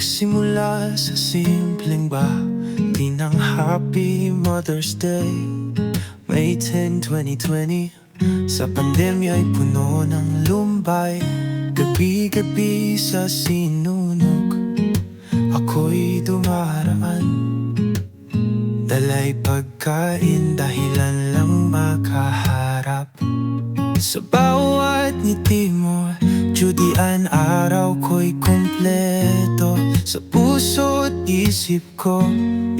Nagsimula sa simpleng bahati ng Happy Mother's Day. May 10, 2020, sa pandemya ay puno ng lumbay. Gabi-gabi sa sinunog, ako'y dumaraan. Dala'y pagkain, dahilan lang makaharap. Sa bawat ngiti mo, Judy-an, araw ko'y kumpleto. Sa puso't isip ko,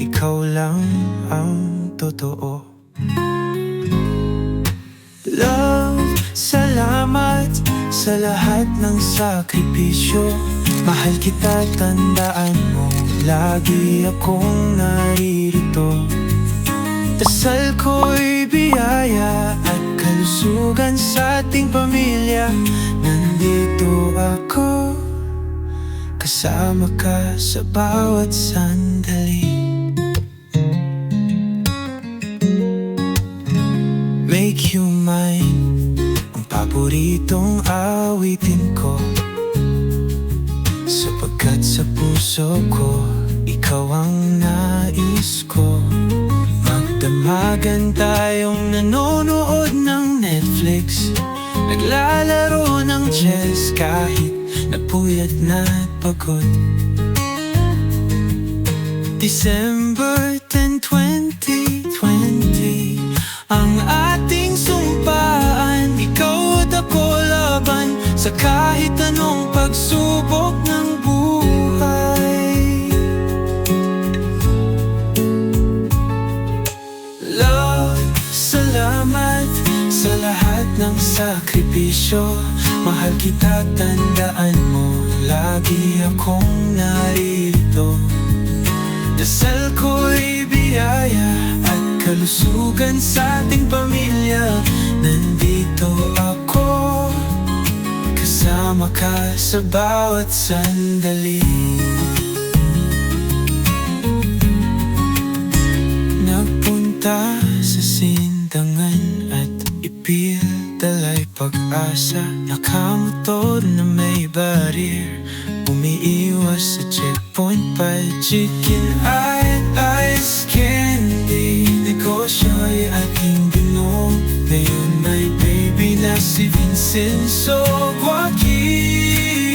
ikaw lang ang totoo. Love, salamat sa lahat ng sakripisyo. Mahal kita, tandaan mo, lagi akong naririto. Dasal ko'y biyaya at kalusugan sa ating pamilya. Nandito ako, kasama ka sa bawat sandali. Make you mine, ang paboritong awitin ko. Sapagkat sa puso ko, ikaw ang nais ko. Magdamagan tayong nanonood ng Netflix, naglalaro ng chess kahit napuyat na't pagod. December 10, 2020, ang ating sumpaan. Ikaw at ako laban sa kahit anong pagsubok ng buhay. Love, salamat sa lahat ng sakripisyo. Mahal kita, tandaan mo, lagi akong naririto. Dasal ko'y biyaya at kalusugan sa ating pamilya. Nandito ako, kasama ka sa bawat sandali. Nagpunta sa sindangan at ipil dala'y pag-asa. Nakamotor na may barir, umiiwas sa checkpoint pa. Chicken at ice candy, negosyo ay aking binom. Ngayon may baby na si Vincenzo Joaquin.